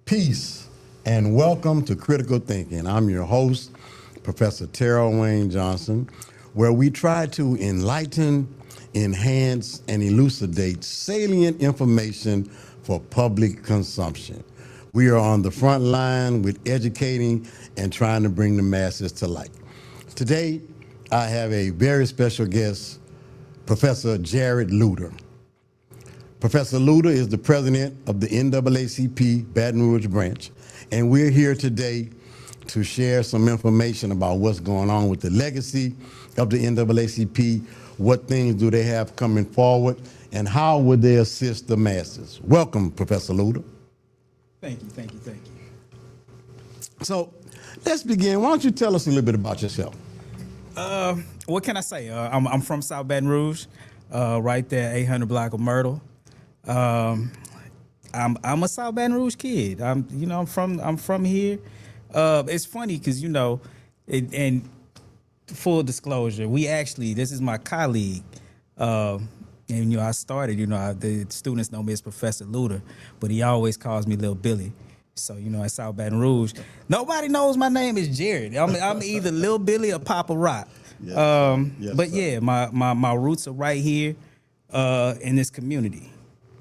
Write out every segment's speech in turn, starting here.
Peace and welcome to Critical Thinking. I'm your host, Professor Terrell Wayne Johnson, where we try to enlighten, enhance, and elucidate salient information for public consumption. We are on the front line with educating and trying to bring the masses to light. Today, I have a very special guest, Professor Jared Luter. Professor Luter is the president of the NAACP Baton Rouge branch, and we're here today to share some information about what's going on with the legacy of the NAACP, what things do they have coming forward, and how would they assist the masses. Welcome, Professor Luter. Thank you. So let's begin. Why don't you tell us a little bit about yourself? What can I say? I'm from South Baton Rouge, right there, 800 block of Myrtle. I'm a South Baton Rouge kid. I'm from here. It's funny because and full disclosure, this is my colleague, and I started. The students know me as Professor Luter, but he always calls me Lil Billy. So at South Baton Rouge, nobody knows my name is Jared. I'm either Lil Billy or Papa Rock. Yes, but sir. yeah, my roots are right here in this community.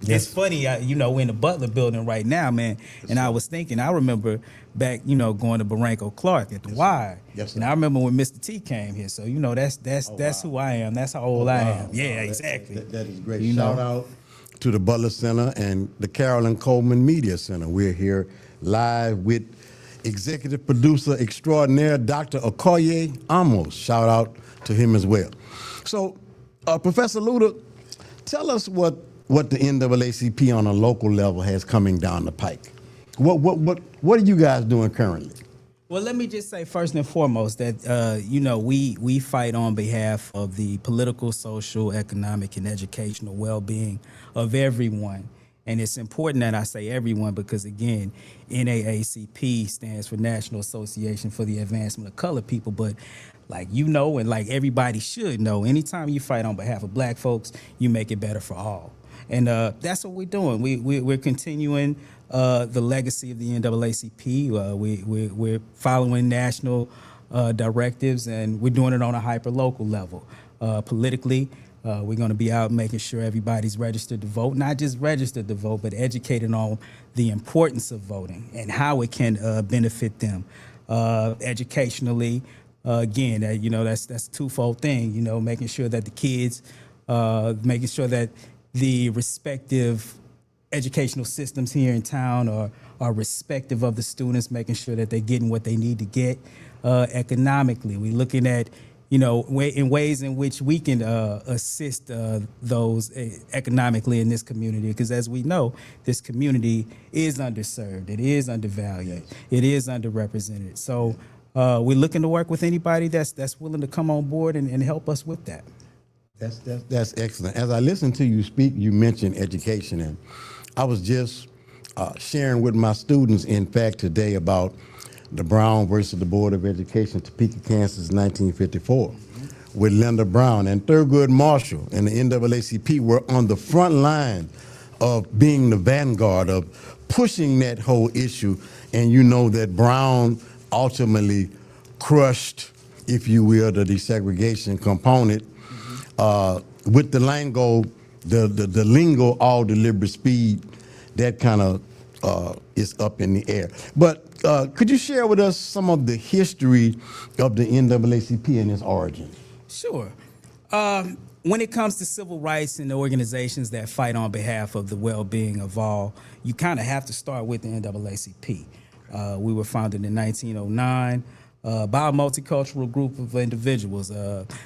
Yes. It's funny, we're in the Butler building right now, man. Yes, and sir. I was thinking, I remember back, going to Barranco Clark at the Y. Yes, sir. And I remember when Mr. T came here. So that's wow. who I am. That's how old I am. Yeah, Wow. exactly. That is great. You Shout know. out to the Butler Center and the Carolyn Coleman Media Center. We're here live with executive producer extraordinaire, Dr. Okoye Amos. Shout out to him as well. So, Professor Luter, tell us what the NAACP on a local level has coming down the pike. What are you guys doing currently? Well, let me just say first and foremost that we fight on behalf of the political, social, economic, and educational well-being of everyone. And it's important that I say everyone because, again, NAACP stands for National Association for the Advancement of Colored People. But and like everybody should know, anytime you fight on behalf of black folks, you make it better for all. And that's what we're doing. We're continuing the legacy of the NAACP. We're following national directives, and we're doing it on a hyper-local level. Politically, we're going to be out making sure everybody's registered to vote, not just registered to vote, but educated on the importance of voting and how it can benefit them. Educationally, again, that's a twofold thing, making sure that the kids, making sure that the respective educational systems here in town are respective of the students, making sure that they're getting what they need to get. Economically, we're looking at, in ways in which we can assist those economically in this community, because as we know, this community is underserved, it is undervalued, it is underrepresented. So we're looking to work with anybody that's willing to come on board and help us with that. That's excellent. As I listened to you speak, you mentioned education, and I was just sharing with my students, in fact, today about the Brown versus the Board of Education, Topeka, Kansas, 1954, with Linda Brown and Thurgood Marshall and the NAACP were on the front line of being the vanguard of pushing that whole issue, and that Brown ultimately crushed, if you will, the desegregation component. With the lingo, all deliberate speed, that kind of is up in the air. But could you share with us some of the history of the NAACP and its origin? Sure. When it comes to civil rights and the organizations that fight on behalf of the well-being of all, you kind of have to start with the NAACP. We were founded in 1909. By a multicultural group of individuals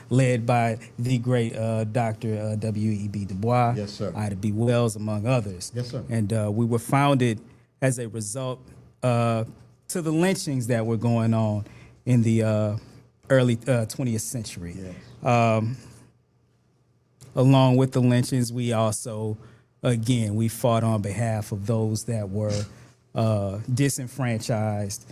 led by the great Dr. W.E.B. Du Bois, Yes, sir. Ida B. Wells, among others. Yes, sir. And we were founded as a result to the lynchings that were going on in the early 20th century. Yes. Along with the lynchings, we also, again, we fought on behalf of those that were disenfranchised,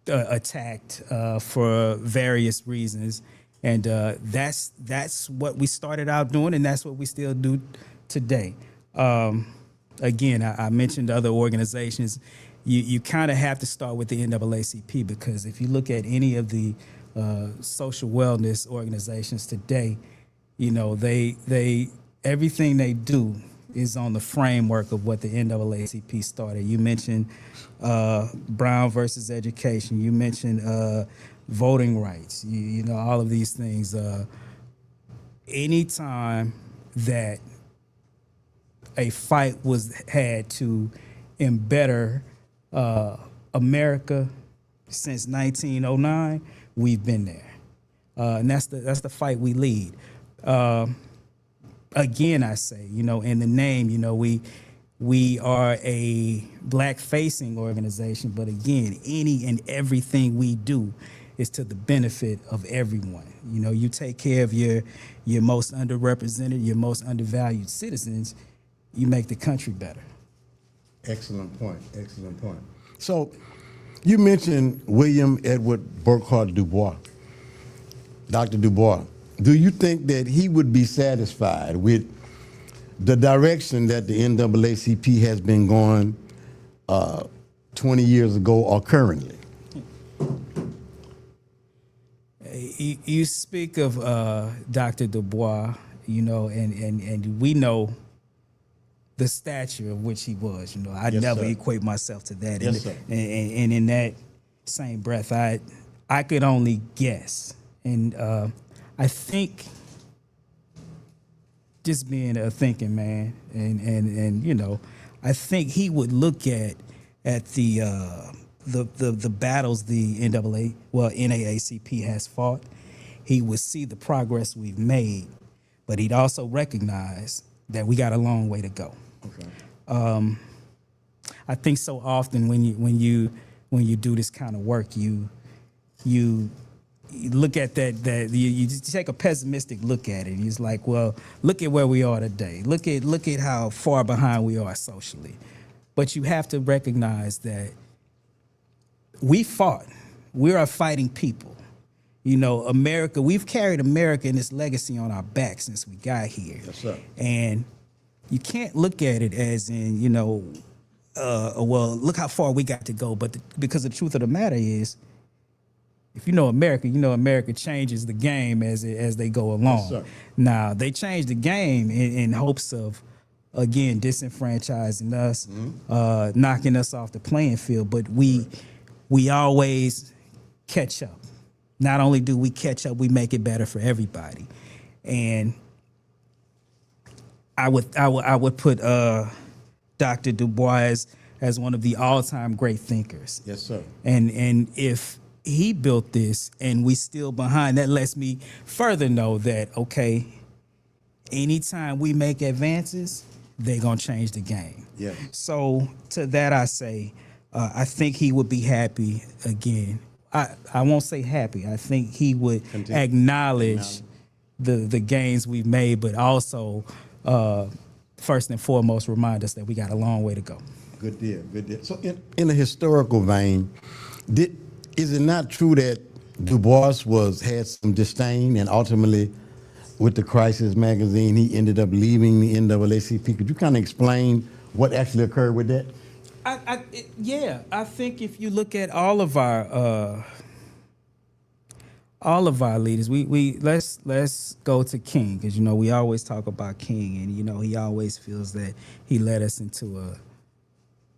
attacked for various reasons, and that's what we started out doing, and that's what we still do today. again, I mentioned other organizations. You kind of have to start with the NAACP, because if you look at any of the social wellness organizations today, they everything they do is on the framework of what the NAACP started. You mentioned Brown versus education. You mentioned voting rights. You know, all of these things. Anytime that a fight was had to embetter America since 1909, we've been there, and that's the fight we lead. Again, I say, in the name, we are a black-facing organization, but again, any and everything we do is to the benefit of everyone. You take care of your most underrepresented, your most undervalued citizens, you make the country better. Excellent point. Excellent point. So, you mentioned William Edward Burghardt Du Bois, Dr. Du Bois. Do you think that he would be satisfied with the direction that the NAACP has been going 20 years ago or currently? You speak of Dr. Du Bois, and we know the stature of which he was. I Yes, never sir. equate myself to that. Yes, sir. And in that same breath, I could only guess. And I think, just being a thinking man, and I think he would look at the battles the NAACP has fought. He would see the progress we've made, but he'd also recognize that we got a long way to go. Okay. I think so often when you do this kind of work, you look at that you take a pessimistic look at it. It's like, well, look at where we are today. Look at how far behind we are socially. But you have to recognize that we fought. We are fighting people. America, we've carried America and its legacy on our back since we got here. Yes, sir. And you can't look at it as in, well, look how far we got to go. But because the truth of the matter is, if America changes the game as they go along. Yes, sir. Now, they change the game in hopes of, again, disenfranchising us, knocking us off the playing field. But we always catch up. Not only do we catch up, we make it better for everybody. And I would put Dr. Du Bois as one of the all-time great thinkers. Yes, sir. And if he built this and we still behind, that lets me further know that, okay, anytime we make advances, they're going to change the game. Yes. So to that I say, I think he would be happy again. I won't say happy. I think he would acknowledge the gains we've made, but also first and foremost remind us that we got a long way to go. Good deal. Good deal. So in a historical vein, is it not true that Du Bois had some disdain, and ultimately, with the Crisis magazine, he ended up leaving the NAACP? Could you kind of explain what actually occurred with that? I think if you look at all of our leaders, we let's go to King, because we always talk about King, and he always feels that he led us into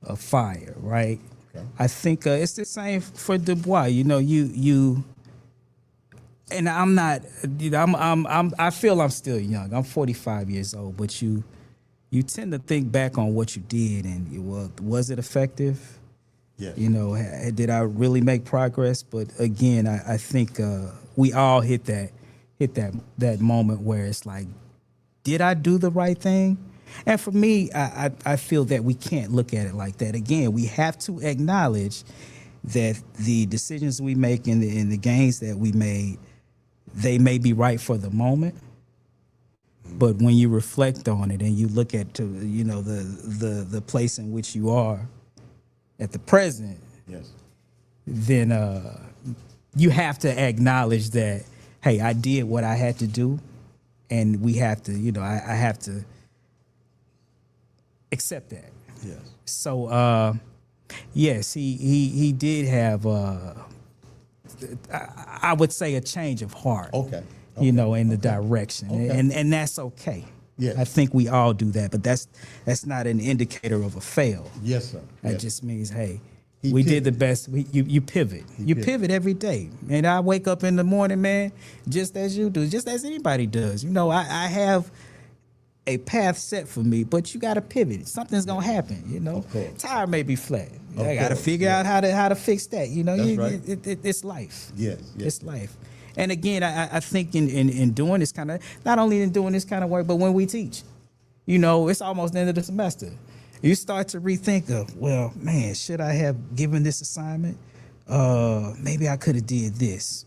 a fire, right? Okay. I think it's the same for Du Bois. You and I'm not. I feel I'm still young. I'm 45 years old, but you tend to think back on what you did, and was it effective? Yes. Did I really make progress? But again, I think we all hit that moment where it's like, did I do the right thing? And for me, I feel that we can't look at it like that. Again, we have to acknowledge that the decisions we make and the gains that we made, they may be right for the moment. But when you reflect on it and you look at the place in which you are at the present, yes, then you have to acknowledge that, hey, I did what I had to do, and we have to, I have to accept that. Yes. So yes, he did have I would say a change of heart. Okay. You know, in the direction, and that's okay. Yes. I think we all do that, but that's not an indicator of a fail. Yes, sir. That Yes. just means, hey, He we did the pivoted. best. You pivot. You pivot every day. And I wake up in the morning, man, just as you do, just as anybody does. You know, I have a path set for me, but you got to pivot. Something's gonna happen. You know, Of course. tire may be flat. Of I got to course, figure out how to fix that. You know, That's right. it's life. Yes, yes. It's life. And again, I think in doing this kind of, not only in doing this kind of work, but when we teach, you know, it's almost the end of the semester. You start to rethink of, well, man, should I have given this assignment? Maybe I could have did this,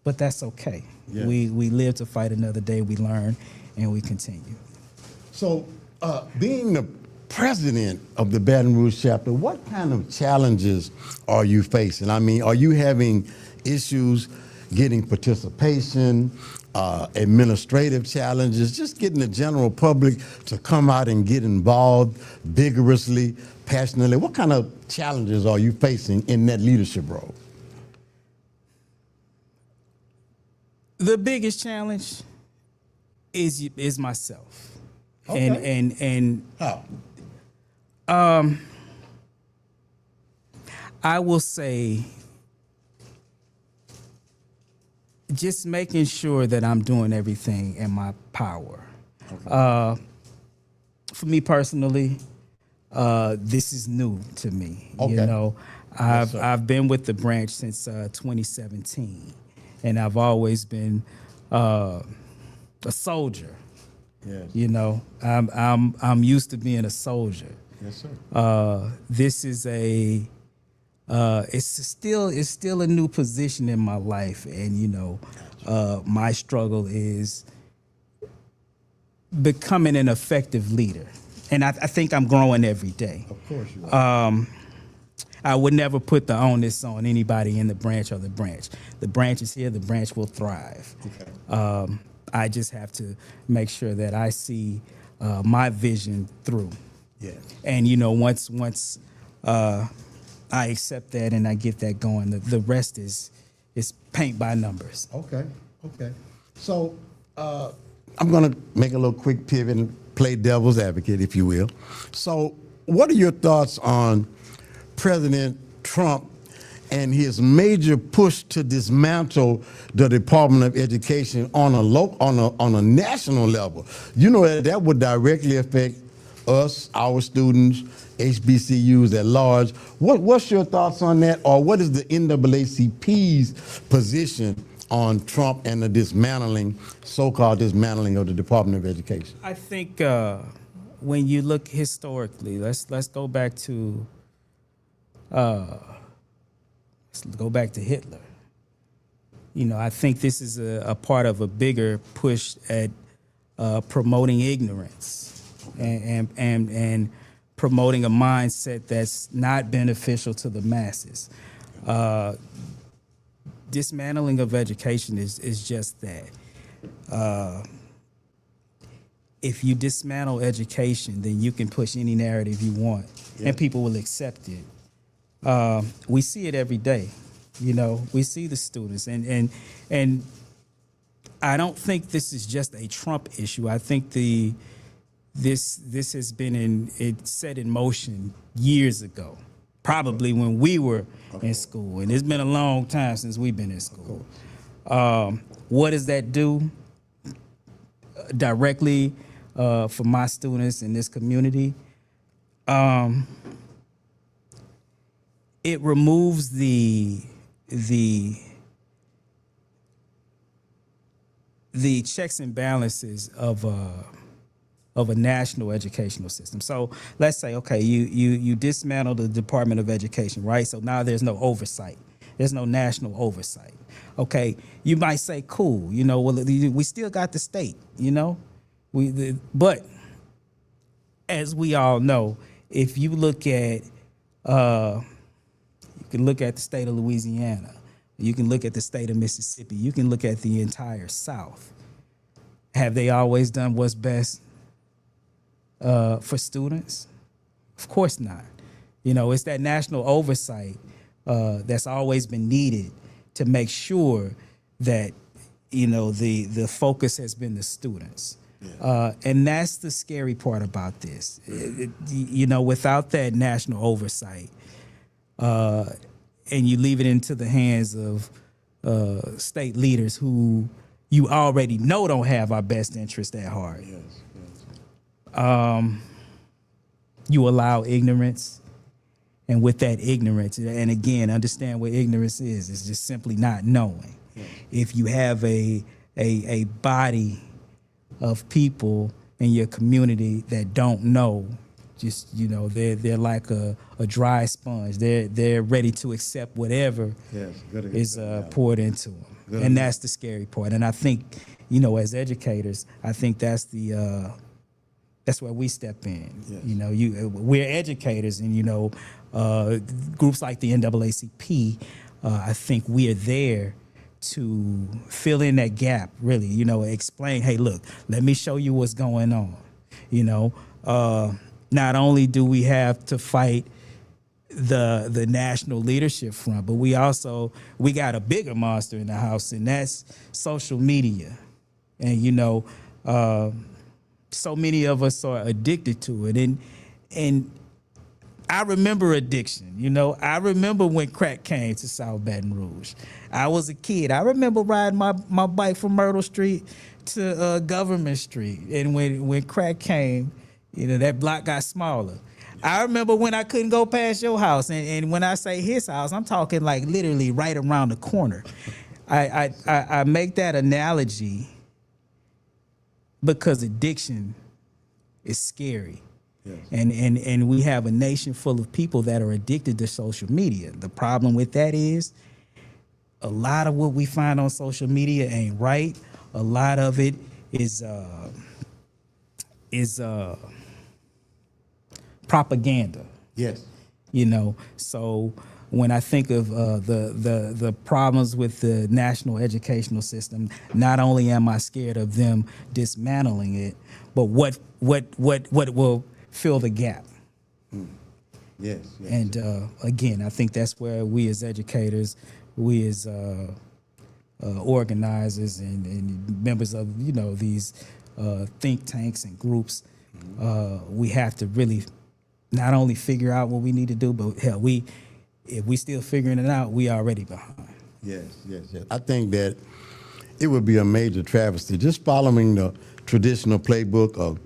but that's okay. Yes. We live to fight another day. We learn and we continue. So, being the president of the Baton Rouge chapter, what kind of challenges are you facing? I mean, are you having issues getting participation, administrative challenges, just getting the general public to come out and get involved vigorously, passionately? What kind of challenges are you facing in that leadership role? The biggest challenge is myself. Okay. And How? I will say just making sure that I'm doing everything in my power. Okay. For me personally, this is new to me. Okay. You know, Yes, sir. I've been with the branch since 2017, and I've always been a soldier. Yes. You know, I'm used to being a soldier. Yes, sir. This is it's still a new position in my life, and you know, my struggle is becoming an effective leader, and I think I'm growing every day. Of course you are. I would never put the onus on anybody in the branch or the branch. The branch is here. The branch will thrive. Okay. I just have to make sure that I see my vision through. Yes. And you know, once I accept that and I get that going, the rest is paint by numbers. Okay. Okay. So I'm going to make a little quick pivot and play devil's advocate, if you will. So, what are your thoughts on President Trump and his major push to dismantle the Department of Education on a national level? You know that would directly affect us, our students, HBCUs at large. What's your thoughts on that, or what is the NAACP's position on Trump and the so-called dismantling of the Department of Education? I think when you look historically, let's go back to Hitler. You know, I think this is a part of a bigger push at promoting ignorance and promoting a mindset that's not beneficial to the masses. Dismantling of education is just that. If you dismantle education, then you can push any narrative you want, and people will accept it. We see it every day. You know, we see the students, and I don't think this is just a Trump issue. I think this has been set in motion years ago, probably when we were in school, and it's been a long time since we've been in school. What does that do directly for my students in this community? It removes the checks and balances of a national educational system. So let's say, okay, you dismantle the Department of Education, right? So now there's no oversight. There's no national oversight. Okay, you might say, cool, you know, well, we still got the state, you know, but as we all know, if you look at, you can look at the state of Louisiana, you can look at the state of Mississippi, you can look at the entire South. Have they always done what's best for students? Of course not. You know, it's that national oversight that's always been needed to make sure that, you know, the focus has been the students. And that's the scary part about this. You know, without that national oversight, and you leave it into the hands of state leaders who you already know don't have our best interest at heart. You allow ignorance, and with that ignorance, and again, understand what ignorance is. It's just simply not knowing. If you have a body of people in your community that don't know, just, you know, they're like a dry sponge. They're ready to accept whatever is poured into them. And that's the scary part. And I think, you know, as educators, I think that's where we step in. You know, we're educators, and, you know, groups like the NAACP, I think we are there to fill in that gap, really, you know, explain, hey, look, let me show you what's going on. You know, not only do we have to fight the national leadership front, but we got a bigger monster in the house, and that's social media. And, you know, so many of us are addicted to it. And I remember addiction. You know, I remember when crack came to South Baton Rouge. I was a kid. I remember riding my bike from Myrtle Street to Government Street. And when crack came, you know, that block got smaller. I remember when I couldn't go past your house. And when I say his house, I'm talking like literally right around the corner. I make that analogy because addiction is scary. Yes. And we have a nation full of people that are addicted to social media. The problem with that is a lot of what we find on social media ain't right. A lot of it is propaganda. Yes. You know, so when I think of the problems with the national educational system, not only am I scared of them dismantling it, but what will fill the gap. Yes. And again, I think that's where we as educators, we as organizers and members of, you know, these think tanks and groups, we have to really not only figure out what we need to do, but hell, if we still figuring it out, we already behind. Yes. I think that it would be a major travesty just following the traditional playbook of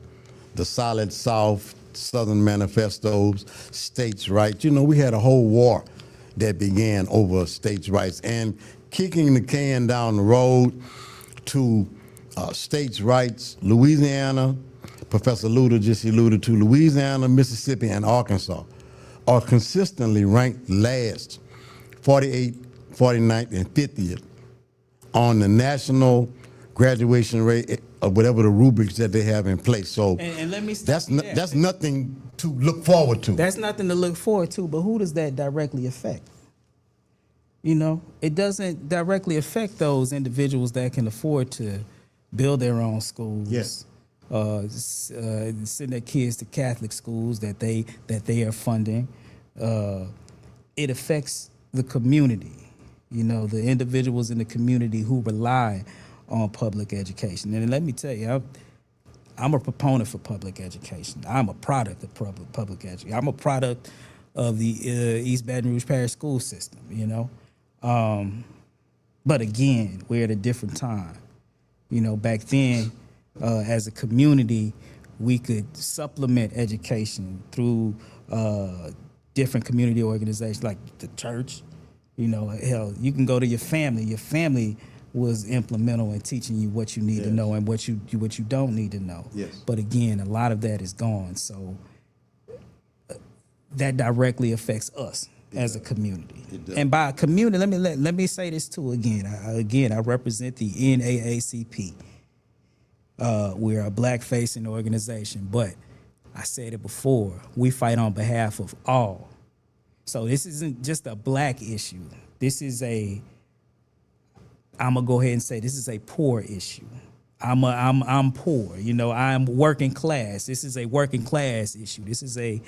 the Solid South, Southern manifestos, states' rights. You know, we had a whole war that began over states' rights, and kicking the can down the road to states' rights. Louisiana, Professor Luder just alluded to, Louisiana, Mississippi, and Arkansas are consistently ranked last, 48th, 49th, and 50th on the national graduation rate of whatever the rubrics that they have in place. So and let me that's nothing to look forward to. That's nothing to look forward to, but who does that directly affect? You know, it doesn't directly affect those individuals that can afford to build their own schools. Yes. Send their kids to Catholic schools that they are funding. It affects the community, you know, the individuals in the community who rely on public education. And let me tell you, I'm a proponent for public education. I'm a product of public education. I'm a product of the East Baton Rouge Parish school system, you know. But again, we're at a different time. You know, back then, as a community, we could supplement education through different community organizations like the church. You know, hell, you can go to your family. Your family was implemental in teaching you what you need to know and what you don't need to know. Yes. But again, a lot of that is gone. So that directly affects us as a community. And by a community, let me say this too again. I represent the NAACP. We're a black-facing organization, but I said it before, we fight on behalf of all. So this isn't just a black issue. This is I'm gonna go ahead and say this is a poor issue. I'm poor. You know, I'm working class. This is a working class issue. This is a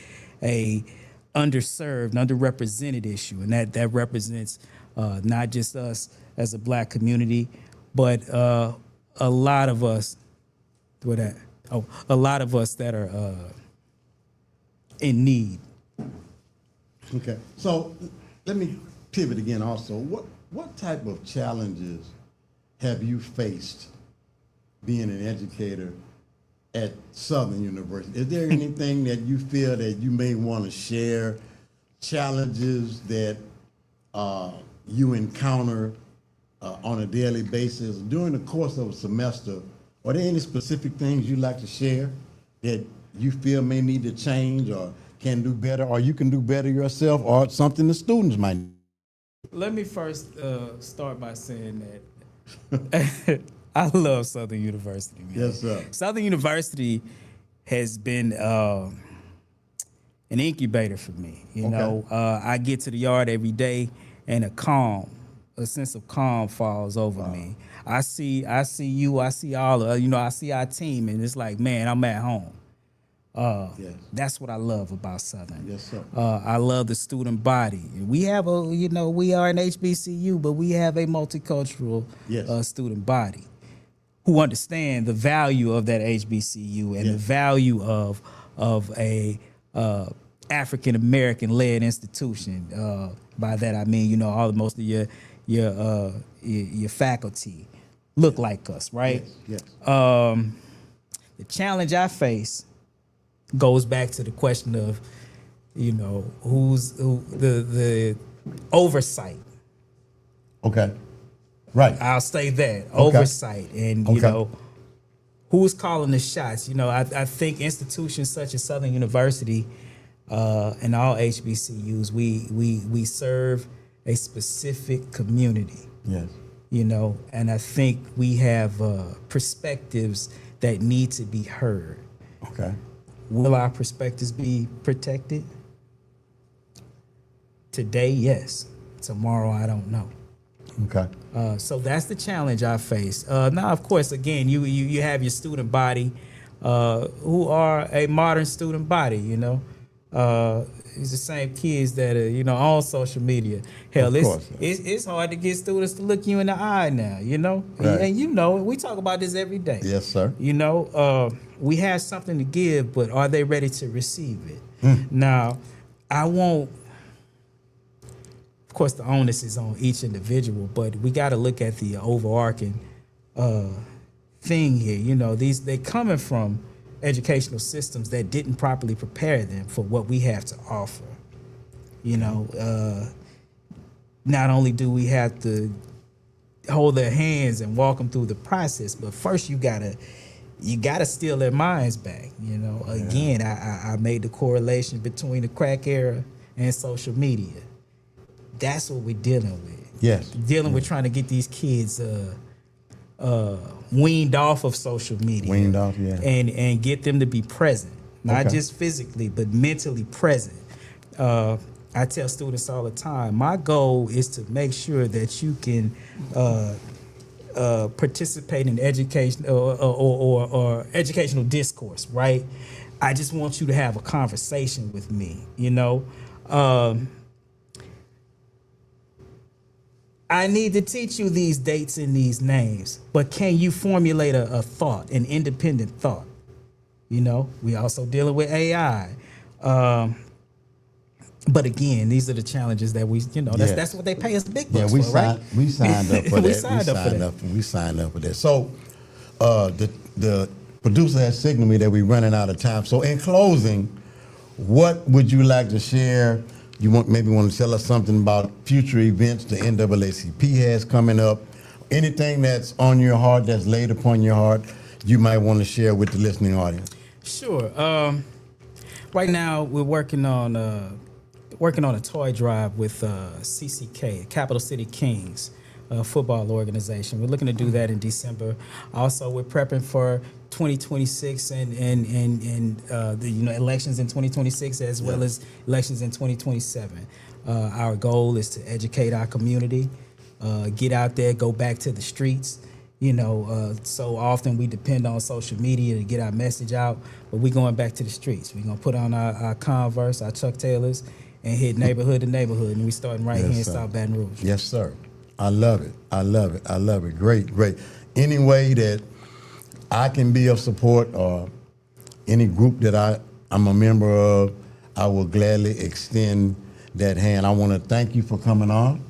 underserved, underrepresented issue, and that represents not just us as a black community, but a lot of us. A lot of us that are in need. Okay. So let me pivot again. Also, what type of challenges have you faced being an educator at Southern University? Is there anything that you feel that you may want to share, challenges that you encounter on a daily basis during the course of a semester? Are there any specific things you'd like to share that you feel may need to change or can do better, or you can do better yourself, or something the students might? Let me first start by saying that I love Southern University, man. Yes, sir. Southern University has been an incubator for me. You know, I get to the yard every day, and a sense of calm falls over me. I see you, I see all of, I see our team, and it's like, man, I'm at home. Yes. That's what I love about Southern. Yes, sir. I love the student body. We have we are an HBCU, but we have a multicultural Yes. student body who understand the value of that HBCU and the value of a African American led institution. By that I mean, most of your faculty look like us, right? Yes. The challenge I face goes back to the question of, who's the oversight. Okay. Right. I'll say that oversight, and who's calling the shots. I think institutions such as Southern University and all HBCUs, we serve a specific community. Yes. And I think we have perspectives that need to be heard. Okay. Will our perspectives be protected? Today, yes. Tomorrow, I don't know. Okay. So that's the challenge I face. Now, of course, again, you have your student body, who are a modern student body. It's the same kids that are on social media. Hell, it's hard to get students to look you in the eye now. Right. And we talk about this every day. Yes, sir. We have something to give, but are they ready to receive it? Now, I won't. Of course, the onus is on each individual, but we got to look at the overarching thing here. They coming from educational systems that didn't properly prepare them for what we have to offer. Not only do we have to hold their hands and walk them through the process, but first you gotta steal their minds back. Again, I made the correlation between the crack era and social media. That's what we're dealing with. Yes. Dealing with trying to get these kids weaned off of social media. Weaned off, yeah. And get them to be present, not just physically, but mentally present. I tell students all the time, my goal is to make sure that you can participate in education or educational discourse, right? I just want you to have a conversation with me, I need to teach you these dates and these names, but can you formulate a thought, an independent thought? We also dealing with AI. But again, these are the challenges that that's what they pay us big bucks for, right? We signed up for that. We signed up for that. So the producer has signaled me that we're running out of time. So in closing, what would you like to share? You maybe want to tell us something about future events the NAACP has coming up. Anything that's on your heart, that's laid upon your heart, you might want to share with the listening audience. Sure. Right now, we're working on a toy drive with CCK, Capital City Kings, football organization. We're looking to do that in December. Also, we're prepping for 2026 and the elections in 2026 as well as elections in 2027. Our goal is to educate our community, get out there, go back to the streets, So often we depend on social media to get our message out, but we going back to the streets. We're gonna put on our Converse, our Chuck Taylors, and hit neighborhood to neighborhood, and we starting right here in sir. South Baton Rouge. Yes, sir. I love it. I love it. I love it. Great, great. Any way that I can be of support, or any group that I'm a member of, I will gladly extend that hand. I want to thank you for coming on.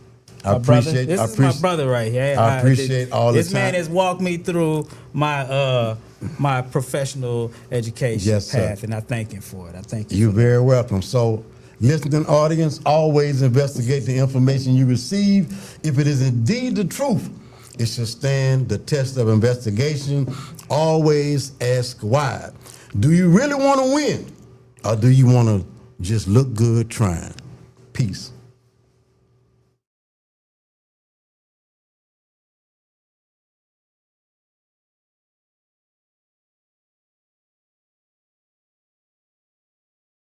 I appreciate. This is my brother right here. I appreciate all the time. This man has walked me through my my professional education path, and I thank him for it. I thank you. You're very welcome. So, listening audience, always investigate the information you receive. If it is indeed the truth, it should stand the test of investigation. Always ask why. Do you really want to win, or do you want to just look good trying? Peace.